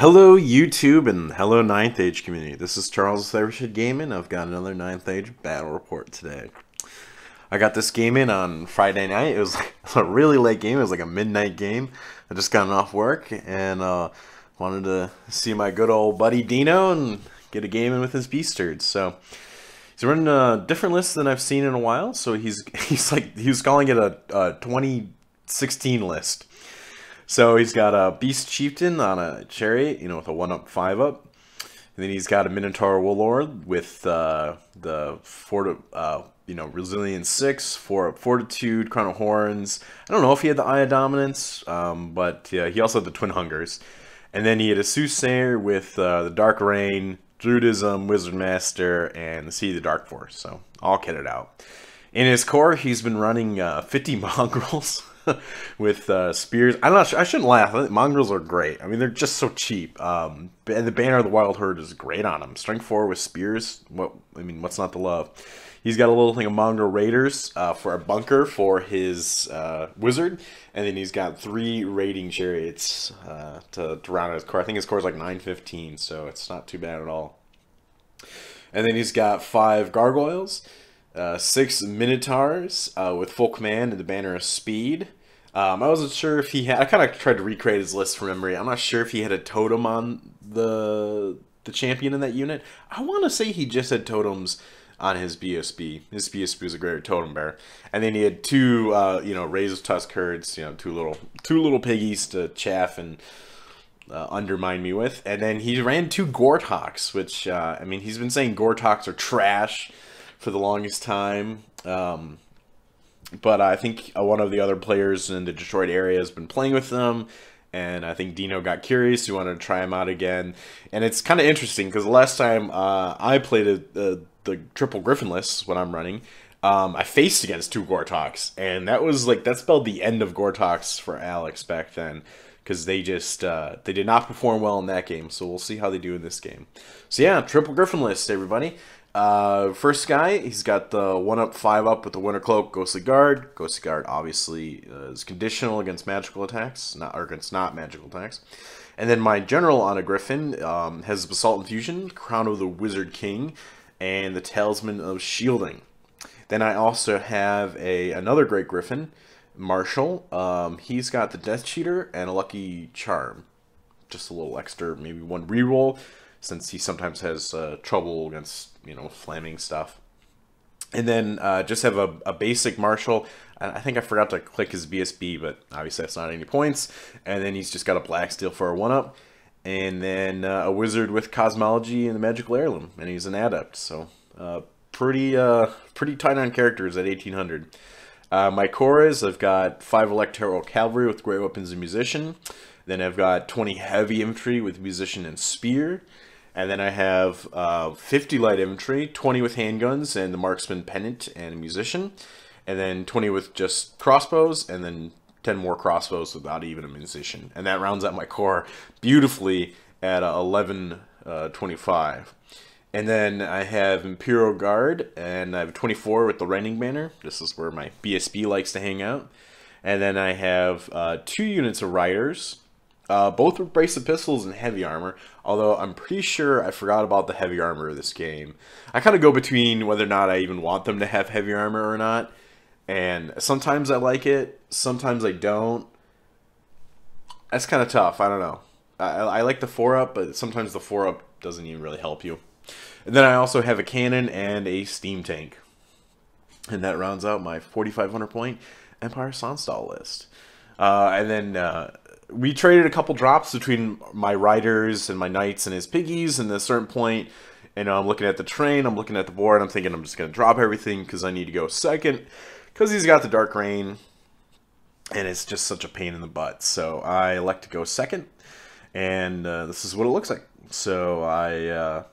Hello YouTube and hello Ninth Age community. This is Charles with Evershed Gaming. I've got another Ninth Age battle report today. I got this game in on Friday night. It was a really late game. It was like a midnight game. I just gotten off work and wanted to see my good old buddy Dino and get a game in with his beastards. So he's running a different list than I've seen in a while. So he was calling it a 2016 list. So he's got a Beast Chieftain on a Chariot, with a 1-up, 5-up. And then he's got a Minotaur Warlord with the Resilience 6, 4-up Fortitude, Crown of Horns. I don't know if he had the Eye of Dominance, but yeah, he also had the Twin Hungers. And then he had a Soothsayer with the Dark Rain, Druidism, Wizard Master, and the Sea of the Dark Force. So all kitted out. In his core, he's been running 50 Mongrels. With spears. I'm not sure. I shouldn't laugh. I think mongrels are great. I mean, they're just so cheap. And the Banner of the Wild Herd is great on them. Strength 4 with spears. What's not to love? He's got a little thing of Mongrel Raiders for a bunker for his wizard, and then he's got 3 raiding chariots to round out his core. I think his core is like 915, so it's not too bad at all. And then he's got 5 gargoyles. 6 Minotaurs with full command and the Banner of Speed. I wasn't sure if he had. I kind of tried to recreate his list from memory. I'm not sure if he had a totem on the champion in that unit. I want to say he just had totems on his BSB. His BSB was a great totem bearer, and then he had 2 Razor's Tusk herds. Two little piggies to chaff and undermine me with, and then he ran 2 Gortoks, which I mean, he's been saying Gortoks are trash for the longest time, but I think one of the other players in the Detroit area has been playing with them, and I think Dino got curious. He wanted to try them out again, and it's kind of interesting because the last time I played the Triple Griffin list when I'm running, I faced against 2 Gortoks, and that spelled the end of Gortoks for Alex back then, because they just they did not perform well in that game. So we'll see how they do in this game. So yeah, Triple Griffin list, everybody. First guy, he's got the 1-up, 5-up with the Winter Cloak, Ghostly Guard. Ghostly Guard obviously is conditional against magical attacks, against not magical attacks. And then my general on a Griffin has Basalt Infusion, Crown of the Wizard King, and the Talisman of Shielding. Then I also have another great Griffin, Marshall. He's got the Death Cheater and a Lucky Charm. Just a little extra, maybe 1 reroll, since he sometimes has trouble against, flaming stuff. And then just have a basic Marshal. I think I forgot to click his BSB, but obviously that's not any points. And then he's just got a Black Steel for a 1-up. And then a Wizard with Cosmology and the Magical Heirloom. And he's an Adept, so pretty tight on characters at 1800. My core is, I've got 5 Electoral Cavalry with Great Weapons and Musician. Then I've got 20 Heavy Infantry with Musician and Spear. And then I have 50 Light Infantry, 20 with Handguns and the Marksman Pennant and Musician. And then 20 with just Crossbows, and then 10 more Crossbows without even a Musician. And that rounds out my core beautifully at 1125. And then I have Imperial Guard, and I have 24 with the Rending Banner. This is where my BSB likes to hang out. And then I have 2 units of Riders, both with Brace of Pistols and Heavy Armor, although I'm pretty sure I forgot about the Heavy Armor of this game. I kind of go between whether or not I even want them to have Heavy Armor or not, and sometimes I like it, sometimes I don't. That's kind of tough, I don't know. I like the 4-up, but sometimes the 4-up doesn't even really help you. And then I also have a Cannon and a Steam Tank. And that rounds out my 4,500 point Empire Sonnstahl list. And then we traded a couple drops between my Riders and my Knights and his Piggies, and at a certain point, I'm looking at the train, I'm looking at the board, I'm thinking I'm just going to drop everything because I need to go second, because he's got the Dark Rain, and it's just such a pain in the butt. So I elect to go second, and this is what it looks like. So I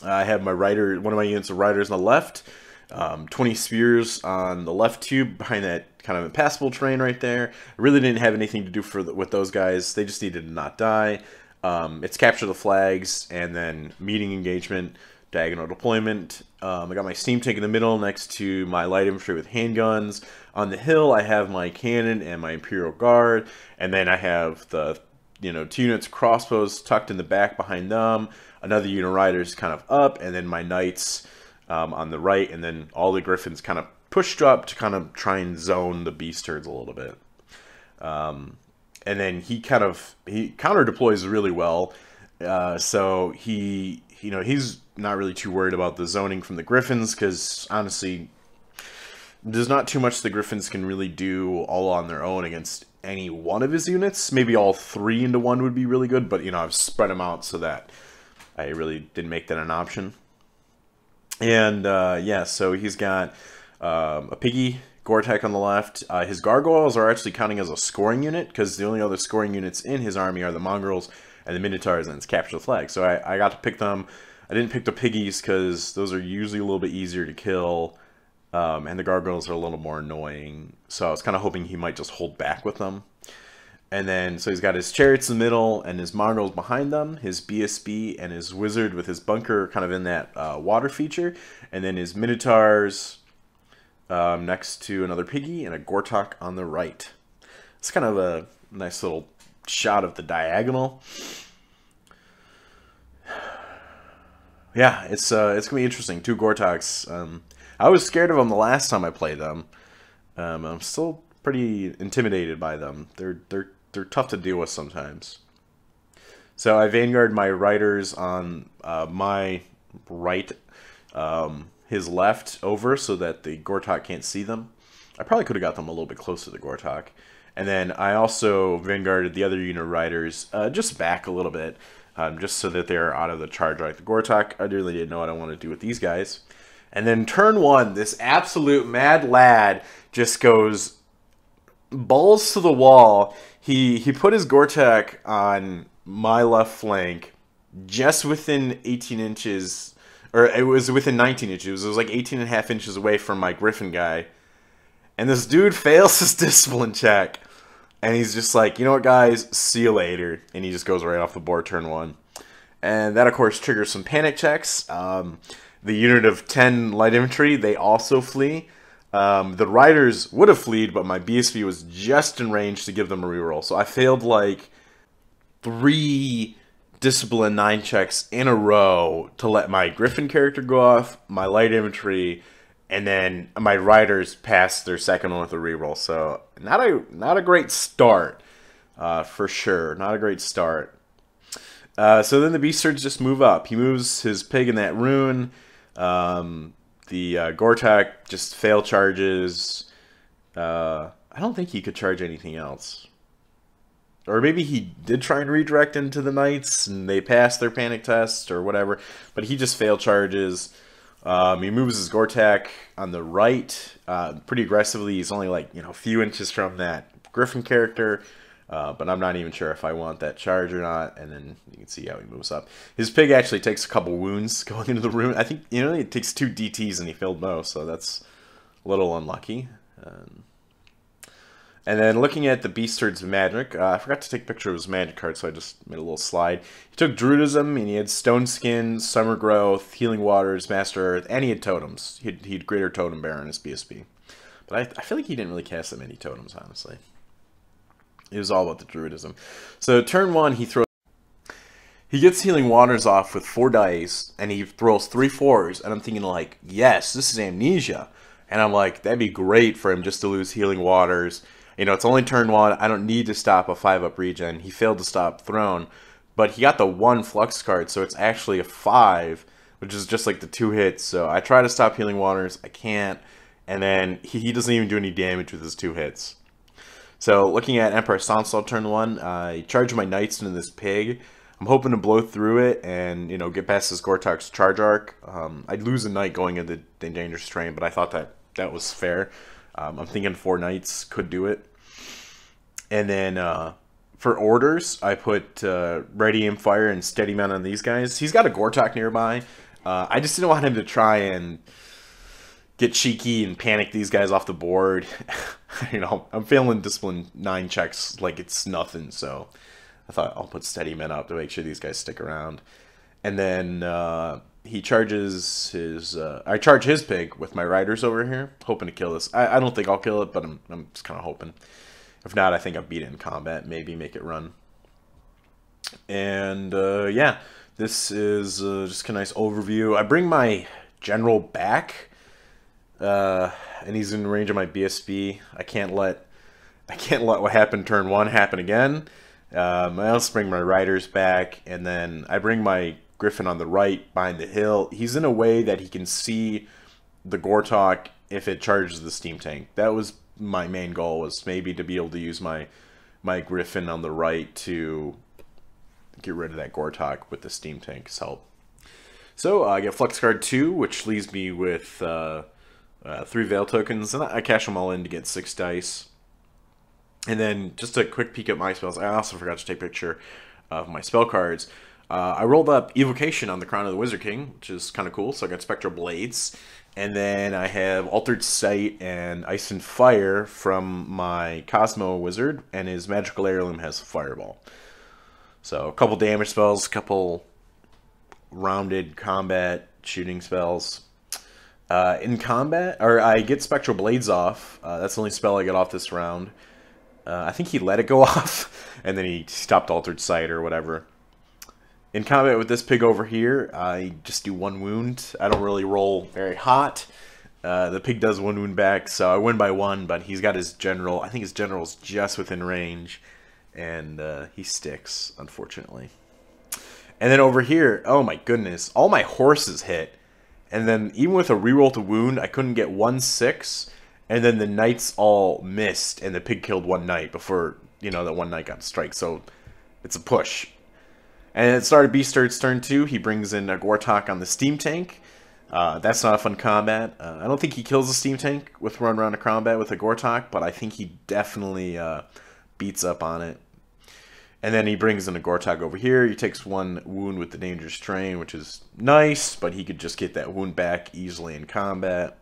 have my Rider, one of my units of Riders on the left, 20 Spears on the left tube behind that kind of impassable terrain right there. I really didn't have anything to do with those guys. They just needed to not die. It's Capture the Flags, and then Meeting Engagement, Diagonal Deployment. I got my Steam Tank in the middle next to my Light Infantry with Handguns. On the hill, I have my Cannon and my Imperial Guard, and then I have the 2 units crossbows tucked in the back behind them, another unit riders kind of up, and then my knights on the right, and then all the griffins kind of pushed up to kind of try and zone the beast herds a little bit. And then he counter deploys really well, so he's not really too worried about the zoning from the griffins, because honestly, there's not too much the griffins can really do all on their own against any one of his units. Maybe all 3 into 1 would be really good, but I've spread them out so that I really didn't make that an option. And yeah, so he's got a piggy Gore-Tech on the left. His gargoyles are actually counting as a scoring unit, because the only other scoring units in his army are the mongrels and the minotaurs and his capture the flag. So I got to pick them. I didn't pick the piggies because those are usually a little bit easier to kill, and the gargoyles are a little more annoying. So I was kind of hoping he might just hold back with them. And then, so he's got his chariots in the middle and his mongrels behind them, his BSB and his wizard with his bunker kind of in that water feature, and then his minotaurs next to another piggy and a Gortok on the right. It's kind of a nice little shot of the diagonal. Yeah, it's gonna be interesting. 2 Gortoks. I was scared of them the last time I played them. I'm still pretty intimidated by them. They're tough to deal with sometimes. So I vanguard my riders on my right, his left over, so that the Gortok can't see them. I probably could have got them a little bit closer to the Gortok. And then I also vanguarded the other unit riders just back a little bit, just so that they're out of the charge like the Gortok. I really didn't know what I wanted to do with these guys. And then turn 1, this absolute mad lad just goes balls to the wall. He put his Gore-Tech on my left flank, just within 18 inches, or it was within 19 inches. It was like 18 and a half inches away from my Griffin guy. And this dude fails his discipline check. And he's just like, you know what, guys, see you later. And he just goes right off the board turn 1. And that, of course, triggers some panic checks. The unit of 10 light infantry, they also flee. The riders would have fleed, but my BSV was just in range to give them a reroll. So I failed like 3 discipline 9 checks in a row to let my Griffin character go off, my light infantry, and then my riders pass their second one with a reroll. So not a great start, for sure. Not a great start. So then the beast herds just move up. He moves his pig in that rune. The Gore-Tech just fail charges. I don't think he could charge anything else. Or maybe he did try and redirect into the knights and they passed their panic test or whatever. But he just failed charges. He moves his Gore-Tech on the right pretty aggressively. He's only like, a few inches from that Griffin character. But I'm not even sure if I want that charge or not. And then you can see how he moves up. His pig actually takes a couple wounds going into the rune. I think, it takes 2 DTs and he failed most. So that's a little unlucky. And then looking at the Beast Herd's magic, I forgot to take a picture of his magic card, so I just made a little slide. He took Druidism, and he had Stone Skin, Summer Growth, Healing Waters, Master Earth, and he had Totems. He had Greater Totem Bearer in his BSB. But I feel like he didn't really cast that many Totems, honestly. It was all about the Druidism. So turn 1, he gets Healing Waters off with 4 dice, and he throws 3 4s, and I'm thinking like, yes, this is Amnesia. And I'm like, that'd be great for him just to lose Healing Waters. It's only turn 1. I don't need to stop a 5-up regen. He failed to stop Throne, but he got the 1 Flux card, so it's actually a 5, which is just like the 2 hits. So I try to stop Healing Waters. I can't. And then he doesn't even do any damage with his 2 hits. So looking at Emperor Sonnstahl turn 1, I charge my Knights into this pig. I'm hoping to blow through it and, get past this Gortok's charge arc. I'd lose a Knight going into the dangerous terrain, but I thought that was fair. I'm thinking 4 Knights could do it. And then for orders, I put Ready Aim Fire and Steady Mount on these guys. He's got a Gortok nearby. I just didn't want him to try and get cheeky and panic these guys off the board. I'm failing Discipline 9 checks like it's nothing. So I thought I'll put Steady Men up to make sure these guys stick around. And then he charges his... I charge his pig with my riders over here, hoping to kill this. I don't think I'll kill it, but I'm just kind of hoping. If not, I think I'll beat it in combat, maybe make it run. And yeah, this is just a nice overview. I bring my general back, and he's in range of my BSB. I can't let what happened turn one happen again. I also bring my riders back, and then I bring my Griffin on the right behind the hill. He's in a way that he can see the Gortok if it charges the steam tank. That was my main goal, was maybe to be able to use my Griffin on the right to get rid of that Gortok with the steam tank's help. So I get Flux Card 2, which leaves me with 3 Veil tokens, and I cash them all in to get 6 dice. And then just a quick peek at my spells. I also forgot to take a picture of my spell cards. I rolled up Evocation on the Crown of the Wizard King, which is kind of cool. So I got Spectral Blades. And then I have Altered Sight and Ice and Fire from my Cosmo Wizard, and his Magical Heirloom has Fireball. So a couple damage spells, a couple rounded combat shooting spells. In combat, or I get Spectral Blades off. That's the only spell I get off this round. I think he let it go off, and then he stopped Altered Sight or whatever. In combat with this pig over here, I just do 1 wound. I don't really roll very hot. The pig does 1 wound back, so I win by 1, but he's got his general. I think his general's just within range, and he sticks, unfortunately. And then over here, oh my goodness, all my horses hit. And then even with a reroll to wound, I couldn't get 1/6. And then the knights all missed, and the pig killed 1 knight before, that 1 knight got strike. So it's a push. And it started Beastart's turn 2. He brings in a Gortok on the steam tank. That's not a fun combat. I don't think he kills the steam tank with run around a combat with a Gortok, but I think he definitely beats up on it. And then he brings in a Gortok over here. He takes 1 wound with the Dangerous Train, which is nice, but he could just get that wound back easily in combat.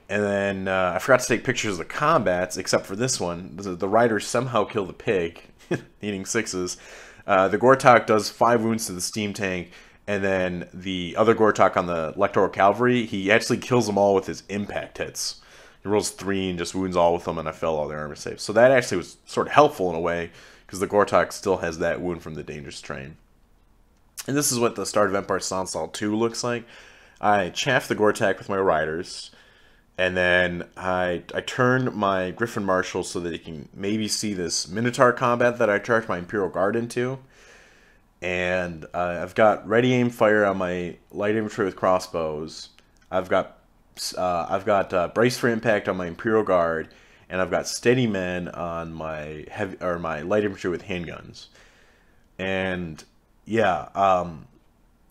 And then I forgot to take pictures of the combats, except for this one. The riders somehow kill the pig, eating 6s. The Gortok does 5 wounds to the steam tank, and then the other Gortok on the Electoral Cavalry, he actually kills them all with his impact hits. He rolls 3 and just wounds all with them, and I failed all their armor saves. So that actually was sort of helpful in a way, because the Gortok still has that wound from the Dangerous Train. And this is what the start of Empire Sonnstahl 2 looks like. I chaff the Gortok with my riders. And then I turn my Griffin Marshal so that he can maybe see this Minotaur combat that I charged my Imperial Guard into. And I've got Ready Aim Fire on my Light Infantry with crossbows. I've got Brace for Impact on my Imperial Guard, and I've got Steady Men on my my Light Infantry with handguns. And yeah,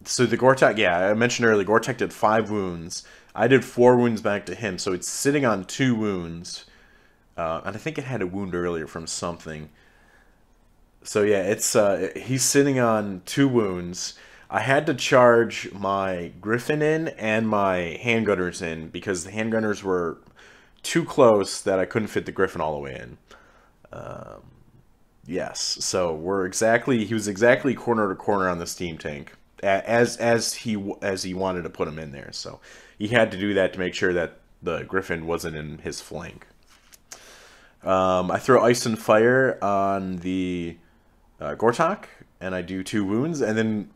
so the Gortok, yeah, I mentioned earlier, Gortok did 5 wounds. I did 4 wounds back to him, so it's sitting on 2 wounds. And I think it had a wound earlier from something. So yeah, it's he's sitting on 2 wounds. I had to charge my Griffin in and my handgunners in, because the handgunners were too close that I couldn't fit the Griffin all the way in. Yes, so he was exactly corner to corner on the steam tank, as he wanted to put him in there. So he had to do that to make sure that the Griffin wasn't in his flank. I throw Ice and Fire on the Gortok, and I do 2 wounds, and then,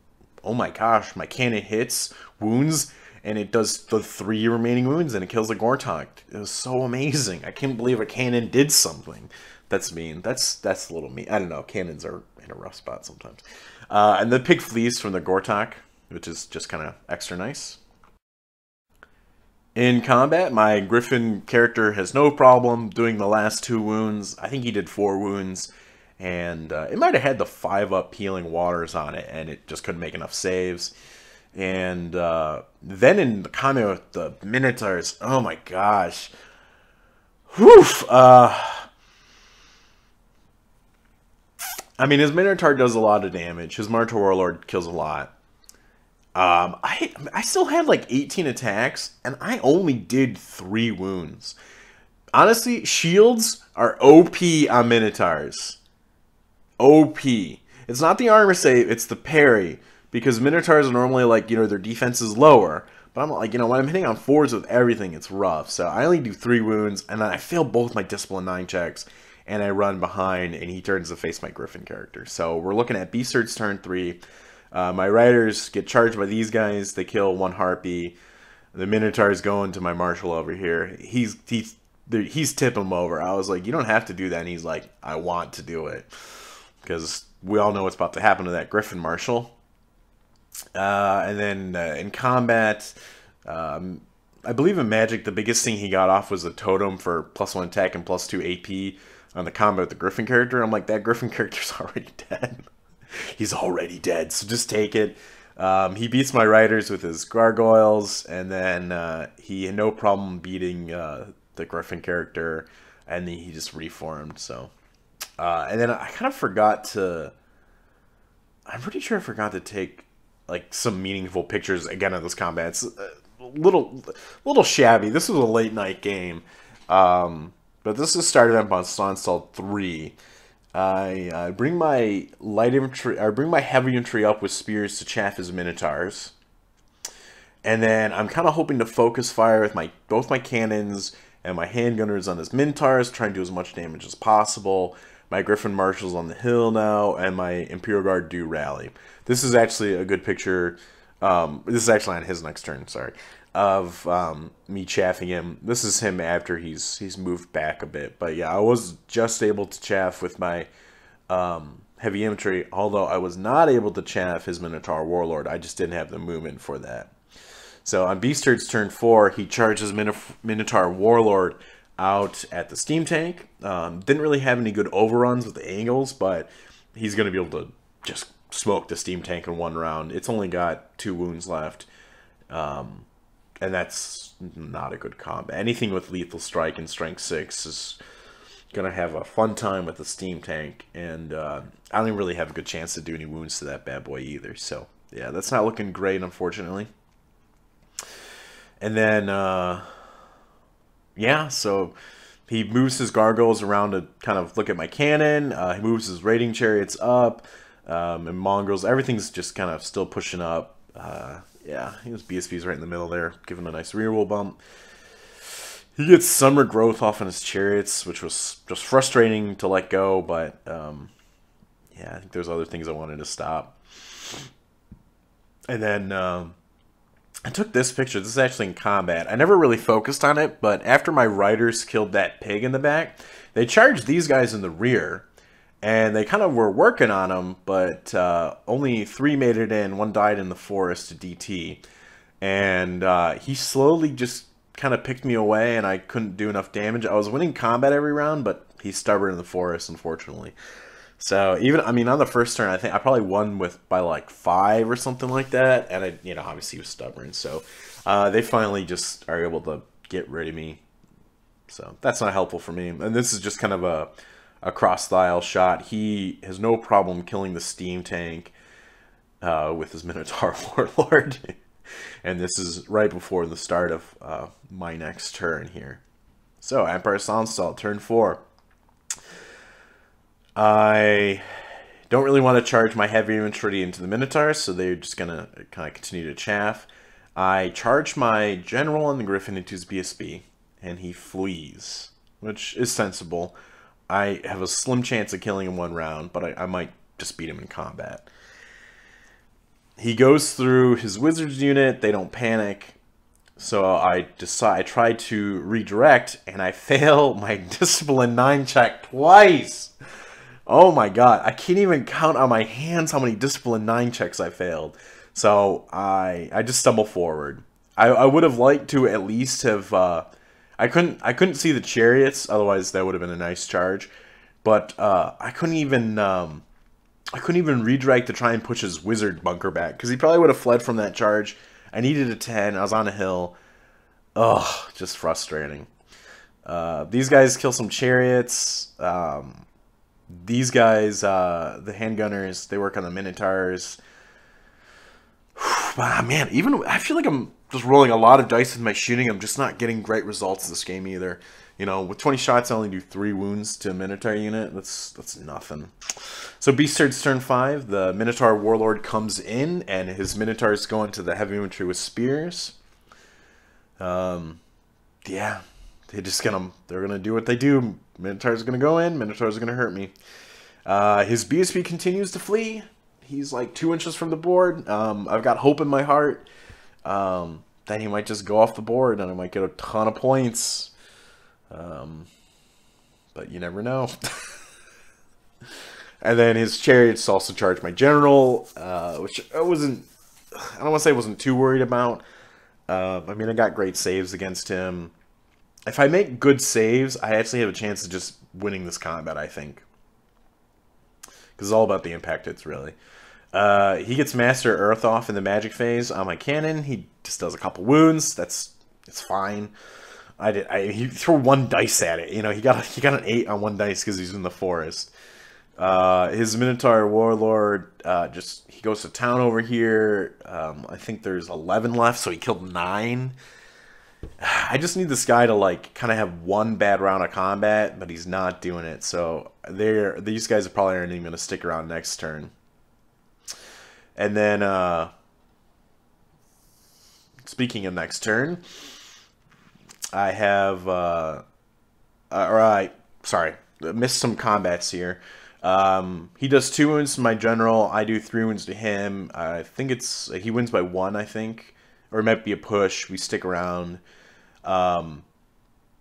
oh my gosh, my cannon hits, wounds, and it does the 3 remaining wounds, and it kills the Gortok. It was so amazing. I can't believe a cannon did something. That's mean. That's a little mean. I don't know. Cannons are in a rough spot sometimes. And the pig flees from the Gortok, which is just kind of extra nice. In combat, my Griffin character has no problem doing the last 2 wounds. I think he did 4 wounds. And it might have had the 5-up Healing Waters on it, and it just couldn't make enough saves. And then in the combat with the Minotaurs, oh my gosh. Whew! I mean, his Minotaur does a lot of damage. His Martyr Warlord kills a lot. I still had like 18 attacks, and I only did 3 wounds. Honestly, shields are OP on Minotaurs. OP. It's not the armor save, it's the parry. Because Minotaurs are normally like, their defense is lower. But I'm like, when I'm hitting on 4s with everything, it's rough. So I only do 3 wounds, and then I fail both my Discipline 9 checks. and I run behind, and he turns to face my Griffin character. So we're looking at Beast Surge turn 3. My riders get charged by these guys. They kill one Harpy. The Minotaur's going to my Marshal over here. He's tipping him over. I was like, you don't have to do that. And he's like, I want to do it. Because we all know what's about to happen to that Griffin Marshal. And then in combat, I believe in Magic, the biggest thing he got off was a totem for +1 attack and +2 AP on the combat with the Griffin character. I'm like, that Griffin character's already dead. He's already dead, so just take it. He beats my riders with his gargoyles, and then he had no problem beating the Griffin character, and then he just reformed. So, and then I kind of forgot to. I'm pretty sure I forgot to take like some meaningful pictures again of those combats. Little shabby. This was a late night game, but this is started up on Sonnstahl 3. I bring my light infantry, I bring my heavy infantry up with spears to chaff his Minotaurs. And then I'm kind of hoping to focus fire with both my cannons and my handgunners on his Minotaurs, trying to do as much damage as possible. My Griffin Marshals on the hill now, and my Imperial Guard do rally. This is actually a good picture. This is actually on his next turn, sorry, of me chaffing him. This is him after he's moved back a bit. But yeah, I was just able to chaff with my heavy infantry, although I was not able to chaff his Minotaur Warlord. I just didn't have the movement for that. So on Beast Surge's turn 4, he charges Minotaur Warlord out at the steam tank. Didn't really have any good overruns with the angles, but he's going to be able to just smoke the steam tank in one round. It's only got 2 wounds left. And that's not a good combat. Anything with lethal strike and strength 6 is going to have a fun time with the steam tank. And I don't even really have a good chance to do any wounds to that bad boy either. So, yeah, that's not looking great, unfortunately. And then, yeah, so he moves his gargoyles around to kind of look at my cannon. He moves his raiding chariots up. And mongrels, everything's just kind of still pushing up. Yeah, his BSB's right in the middle there, giving a nice reroll bump. He gets summer growth off on his chariots, which was just frustrating to let go, but yeah, I think there's other things I wanted to stop. And then I took this picture. This is actually in combat. I never really focused on it, but after my riders killed that pig in the back, they charged these guys in the rear. And they kind of were working on him, but only 3 made it in. 1 died in the forest to DT. And he slowly just kind of picked me away, and I couldn't do enough damage. I was winning combat every round, but he's stubborn in the forest, unfortunately. So even, I mean, on the first turn, I think I probably won by like 5 or something like that. And I, you know, obviously he was stubborn. So they finally just are able to get rid of me. So that's not helpful for me. And this is just kind of a cross-style shot. He has no problem killing the steam tank with his Minotaur Warlord. And this is right before the start of my next turn here. So, Empire Sonnstahl, turn 4. I don't really want to charge my heavy infantry into the Minotaurs, so they're just going to kind of continue to chaff. I charge my general on the Griffin into his BSB, and he flees, which is sensible. I have a slim chance of killing him 1 round, but I might just beat him in combat. He goes through his wizard's unit. They don't panic. So I try to redirect, and I fail my Discipline 9 check twice. Oh my god. I can't even count on my hands how many Discipline 9 checks I failed. So I just stumble forward. I would have liked to at least have... I couldn't see the chariots, otherwise that would have been a nice charge. But I couldn't even redirect to try and push his wizard bunker back, because he probably would have fled from that charge. I needed a 10. I was on a hill. Ugh, just frustrating. These guys kill some chariots. These guys, the handgunners, they work on the Minotaurs. Man, even I feel like I'm just rolling a lot of dice with my shooting. I'm just not getting great results this game either. You know, with 20 shots, I only do 3 wounds to a Minotaur unit. That's nothing. So Beast Surge's turn 5. The Minotaur Warlord comes in, and his Minotaurs go into the heavy infantry with spears. Yeah, they're gonna do what they do. Minotaur's gonna go in. Minotaur's gonna hurt me. His BSB continues to flee. He's like 2 inches from the board. I've got hope in my heart that he might just go off the board and I might get a ton of points. But you never know. And then his chariots also charged my general, which I don't want to say I wasn't too worried about. I mean, I got great saves against him. If I make good saves, I actually have a chance of just winning this combat, I think. Because it's all about the impact hits, really. He gets Master Earth off in the magic phase on my cannon. He just does a couple wounds. It's fine. He threw 1 dice at it. You know, he got an 8 on 1 dice because he's in the forest. His Minotaur Warlord, he goes to town over here. I think there's 11 left, so he killed 9. I just need this guy to, like, kind of have 1 bad round of combat, but he's not doing it. So these guys probably aren't even going to stick around next turn. And then, speaking of next turn, I have, missed some combats here. He does 2 wounds to my general. I do 3 wounds to him. I think he wins by 1, I think. Or it might be a push. We stick around. And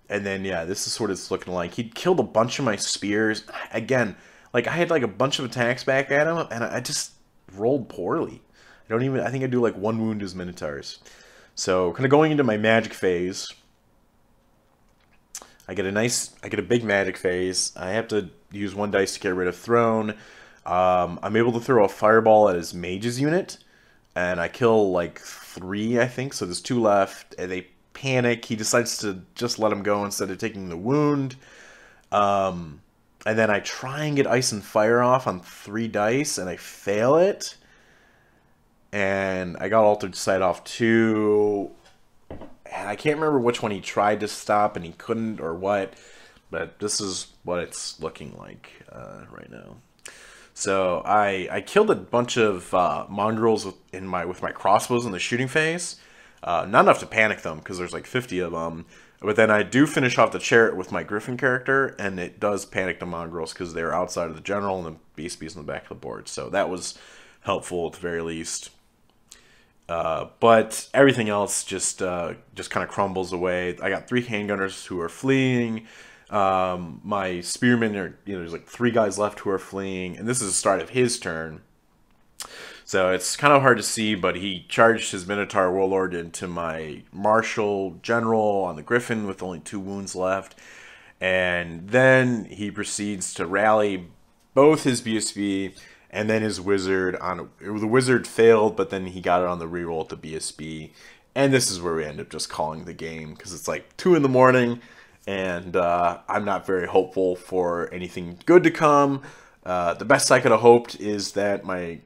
then, yeah, this is what it's looking like. He killed a bunch of my spears. Again, like, I had, like, a bunch of attacks back at him, and I just rolled poorly. I think I do, like, 1 wound to his Minotaurs. So, kind of going into my magic phase, I get a big magic phase. I have to use 1 dice to get rid of Throne. I'm able to throw a fireball at his mage's unit, and I kill like 3, I think. So there's 2 left, and they panic. He decides to just let him go instead of taking the wound. And then I try and get Ice and Fire off on 3 dice, and I fail it. And I got Altered Sight off too. And I can't remember which one he tried to stop and he couldn't or what, but this is what it's looking like right now. So I killed a bunch of mongrels with my crossbows in the shooting phase. Not enough to panic them because there's like 50 of them. But then I do finish off the chariot with my Griffin character, and it does panic the mongrels because they're outside of the general and the BSB's in the back of the board. So that was helpful at the very least. But everything else just kind of crumbles away. I got 3 handgunners who are fleeing. My spearmen there's like 3 guys left who are fleeing, and this is the start of his turn. So it's kind of hard to see, but he charged his Minotaur Warlord into my Martial General on the Griffin with only 2 wounds left. And then he proceeds to rally both his BSB and then his Wizard. The Wizard failed, but then he got it on the reroll at the BSB. And this is where we end up just calling the game, because it's like 2 in the morning, and I'm not very hopeful for anything good to come. The best I could have hoped is that my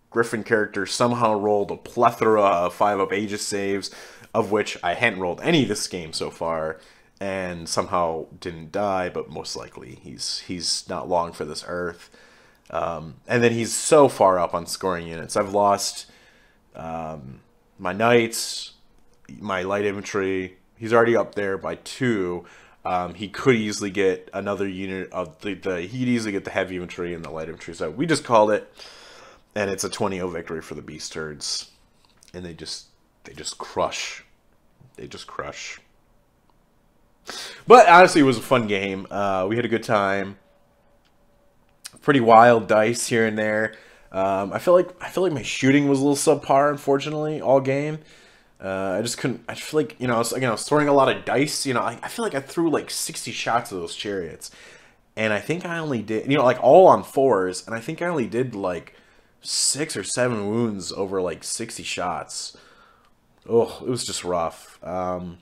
Griffin character somehow rolled a plethora of 5-up Aegis saves, of which I hadn't rolled any this game so far, and somehow didn't die, but most likely he's not long for this earth. And then he's so far up on scoring units. I've lost my knights, my light infantry. He's already up there by 2. He could easily get another unit of he'd easily get the heavy infantry and the light infantry. So we just called it, and it's a 20-0 victory for the Beast Herds. And they just crush. They just crush. But honestly, it was a fun game. We had a good time. Pretty wild dice here and there. I feel like my shooting was a little subpar, unfortunately, all game. I just couldn't. I feel like I was throwing a lot of dice. I feel like I threw like 60 shots of those chariots, and I think I only did like all on 4s, and I think I only did like 6 or 7 wounds over like 60 shots. Oh, it was just rough. And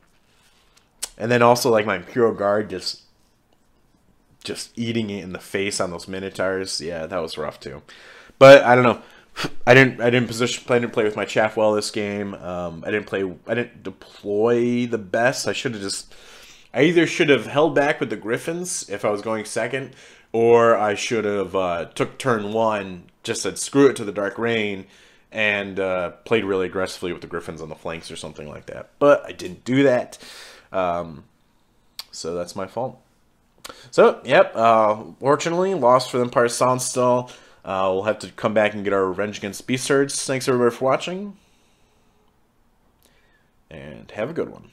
then also like my Imperial Guard just eating it in the face on those Minotaurs. Yeah, that was rough too. But I don't know. I didn't play with my chaff well this game. I didn't deploy the best. I either should have held back with the Griffins if I was going second, or I should have took turn 1, just said screw it to the Dark Rain, and played really aggressively with the Griffins on the flanks or something like that. But I didn't do that. So that's my fault. So, yep, fortunately, lost for the Empire Sonnstahl. We'll have to come back and get our revenge against Beast Herds. Thanks everybody for watching, and have a good one.